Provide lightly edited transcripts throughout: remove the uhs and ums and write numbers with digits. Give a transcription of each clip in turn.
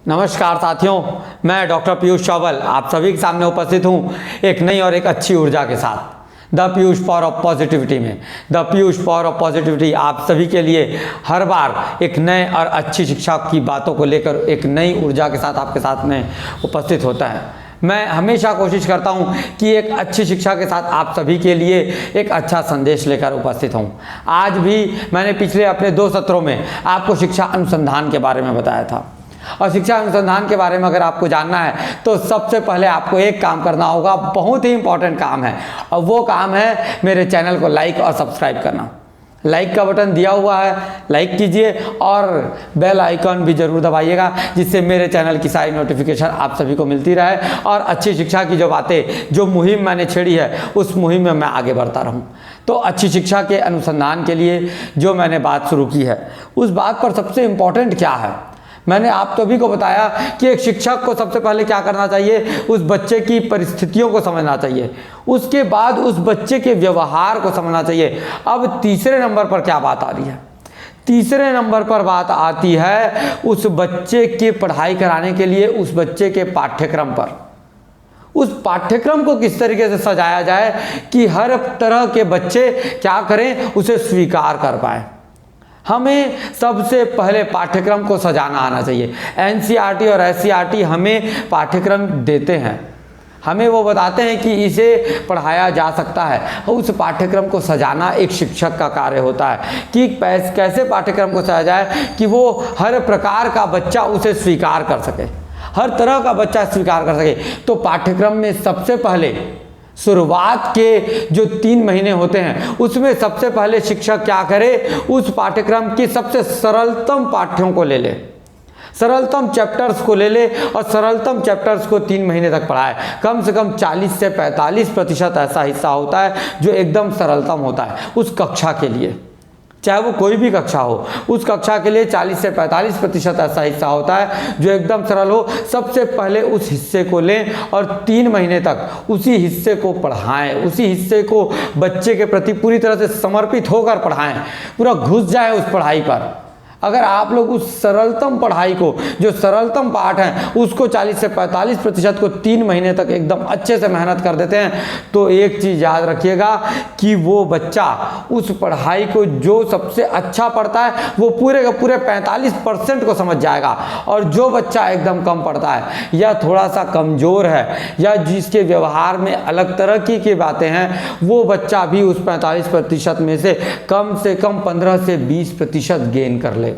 नमस्कार साथियों, मैं डॉक्टर पीयूष चौबल आप सभी के सामने उपस्थित हूँ एक नई और एक अच्छी ऊर्जा के साथ the Piyush power of positivity में। The Piyush power of positivity आप सभी के लिए हर बार एक नए और अच्छी शिक्षा की बातों को लेकर एक नई ऊर्जा के साथ आपके साथ में उपस्थित होता है। मैं हमेशा कोशिश करता हूं कि एक अच्छी शिक्षा के साथ आप सभी के लिए एक अच्छा संदेश लेकर उपस्थित हूं। आज भी मैंने पिछले अपने 2 सत्रों में आपको शिक्षा अनुसंधान के बारे में बताया था, और शिक्षा अनुसंधान के बारे में अगर आपको जानना है तो सबसे पहले आपको एक काम करना होगा, बहुत ही इंपॉर्टेंट काम है, और वो काम है मेरे चैनल को लाइक और सब्सक्राइब करना। लाइक का बटन दिया हुआ है, लाइक कीजिए और बेल आइकॉन भी जरूर दबाइएगा, जिससे मेरे चैनल की सारी नोटिफिकेशन आप सभी को मिलती रहे और अच्छी शिक्षा की जो बातें, जो मुहिम मैंने छेड़ी है, उस मुहिम में मैं आगे बढ़ता रहूं। तो अच्छी शिक्षा के अनुसंधान के लिए जो मैंने बात शुरू की है, उस बात पर सबसे इम्पोर्टेंट क्या है, मैंने आप सभी को बताया कि एक शिक्षक को सबसे पहले क्या करना चाहिए, उस बच्चे की परिस्थितियों को समझना चाहिए, उसके बाद उस बच्चे के व्यवहार को समझना चाहिए। अब तीसरे नंबर पर क्या बात आ रही है? तीसरे नंबर पर बात आती है उस बच्चे की पढ़ाई कराने के लिए उस बच्चे के पाठ्यक्रम पर। उस पाठ्यक्रम को किस तरीके से सजाया जाए कि हर तरह के बच्चे क्या करें, उसे स्वीकार कर पाए। हमें सबसे पहले पाठ्यक्रम को सजाना आना चाहिए। एनसीईआरटी और एससीईआरटी हमें पाठ्यक्रम देते हैं, हमें वो बताते हैं कि इसे पढ़ाया जा सकता है। उस पाठ्यक्रम को सजाना एक शिक्षक का कार्य होता है कि कैसे पाठ्यक्रम को सजाया जाए कि वो हर प्रकार का बच्चा उसे स्वीकार कर सके, हर तरह का बच्चा स्वीकार कर सके। तो पाठ्यक्रम में सबसे पहले शुरुआत के जो 3 महीने होते हैं, उसमें सबसे पहले शिक्षक क्या करे, उस पाठ्यक्रम की सबसे सरलतम पाठ्यों को ले ले, सरलतम चैप्टर्स को ले ले और सरलतम चैप्टर्स को 3 महीने तक पढ़ाए। कम से कम 40 से 45% ऐसा हिस्सा होता है जो एकदम सरलतम होता है उस कक्षा के लिए, चाहे वो कोई भी कक्षा हो, उस कक्षा के लिए 40 से 45% ऐसा हिस्सा होता है जो एकदम सरल हो। सबसे पहले उस हिस्से को लें और 3 महीने तक उसी हिस्से को पढ़ाएं, उसी हिस्से को बच्चे के प्रति पूरी तरह से समर्पित होकर पढ़ाएं, पूरा घुस जाए उस पढ़ाई पर। अगर आप लोग उस सरलतम पढ़ाई को, जो सरलतम पाठ है, उसको 40 से 45% को 3 महीने तक एकदम अच्छे से मेहनत कर देते हैं, तो एक चीज़ याद रखिएगा कि वो बच्चा उस पढ़ाई को जो सबसे अच्छा पढ़ता है वो पूरे का पूरे 45% को समझ जाएगा। और जो बच्चा एकदम कम पढ़ता है या थोड़ा सा कमज़ोर है या जिसके व्यवहार में अलग तरह की बातें हैं, वो बच्चा भी उस 45% में से कम 15 से 20% गेन कर लेगा।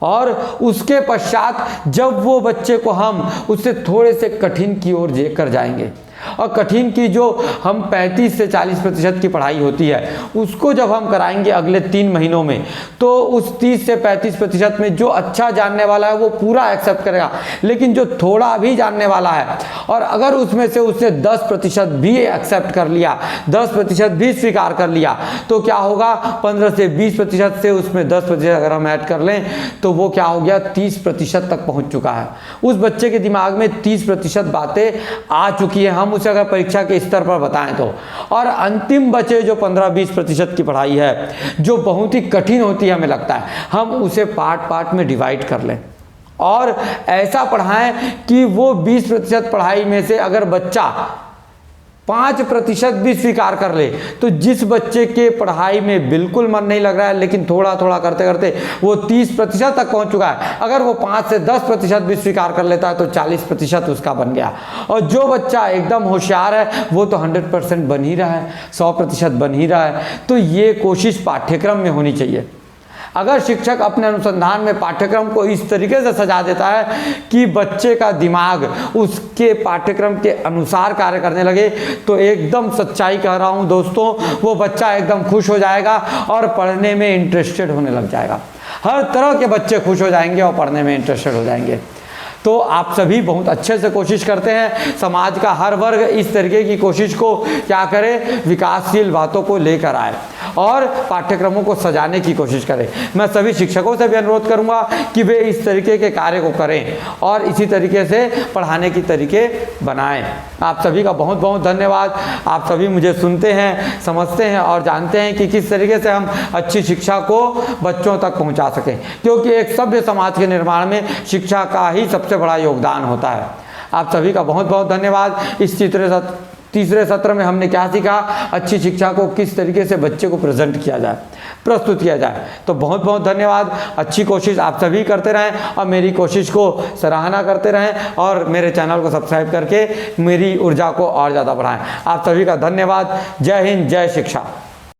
और उसके पश्चात जब वो बच्चे को हम उससे थोड़े से कठिन की ओर लेकर जाएंगे, और कठिन की जो हम 35 से 40% की पढ़ाई होती है, उसको जब हम कराएंगे अगले 3 महीनों में, तो उस 30 से 35% में जो अच्छा जानने वाला है वो पूरा एक्सेप्ट करेगा, लेकिन जो थोड़ा भी जानने वाला है, और अगर उसमें से उसने 10% भी एक्सेप्ट कर लिया, 10% भी स्वीकार कर लिया, तो क्या होगा, 15 से 20% से उसमें 10% अगर हम ऐड कर लें तो वो क्या हो गया, 30% तक पहुँच चुका है। उस बच्चे के दिमाग में 30% बातें आ चुकी है, हम उसे अगर परीक्षा के स्तर पर बताएं तो। और अंतिम बचे जो 15-20% की पढ़ाई है, जो बहुत ही कठिन होती है, हमें लगता है, हम उसे पार्ट में डिवाइड कर लें और ऐसा पढ़ाएं कि वो 20% पढ़ाई में से अगर बच्चा 5% भी स्वीकार कर ले, तो जिस बच्चे के पढ़ाई में बिल्कुल मन नहीं लग रहा है लेकिन थोड़ा थोड़ा करते करते वो 30% तक पहुंच चुका है, अगर वो 5 से 10% भी स्वीकार कर लेता है तो 40% उसका बन गया। और जो बच्चा एकदम होशियार है वो तो 100% बन ही रहा है, 100% बन ही रहा है। तो ये कोशिश पाठ्यक्रम में होनी चाहिए। अगर शिक्षक अपने अनुसंधान में पाठ्यक्रम को इस तरीके से सजा देता है कि बच्चे का दिमाग उसके पाठ्यक्रम के अनुसार कार्य करने लगे, तो एकदम सच्चाई कह रहा हूँ दोस्तों, वो बच्चा एकदम खुश हो जाएगा और पढ़ने में इंटरेस्टेड होने लग जाएगा। हर तरह के बच्चे खुश हो जाएंगे और पढ़ने में इंटरेस्टेड हो जाएंगे। तो आप सभी बहुत अच्छे से कोशिश करते हैं, समाज का हर वर्ग इस तरीके की कोशिश को क्या करे, विकासशील बातों को लेकर आए। और पाठ्यक्रमों को सजाने की कोशिश करें। मैं सभी शिक्षकों से भी अनुरोध करूंगा कि वे इस तरीके के कार्य को करें और इसी तरीके से पढ़ाने की तरीके बनाएं। आप सभी का बहुत बहुत धन्यवाद। आप सभी मुझे सुनते हैं, समझते हैं और जानते हैं कि किस तरीके से हम अच्छी शिक्षा को बच्चों तक पहुंचा सकें, क्योंकि एक सभ्य समाज के निर्माण में शिक्षा का ही सबसे बड़ा योगदान होता है। आप सभी का बहुत बहुत धन्यवाद। इस तीसरे सत्र में हमने क्या सीखा, अच्छी शिक्षा को किस तरीके से बच्चे को प्रेजेंट किया जाए, प्रस्तुत किया जाए। तो बहुत बहुत धन्यवाद। अच्छी कोशिश आप सभी करते रहें और मेरी कोशिश को सराहना करते रहें और मेरे चैनल को सब्सक्राइब करके मेरी ऊर्जा को और ज़्यादा बढ़ाएं। आप सभी का धन्यवाद। जय हिंद, जय शिक्षा।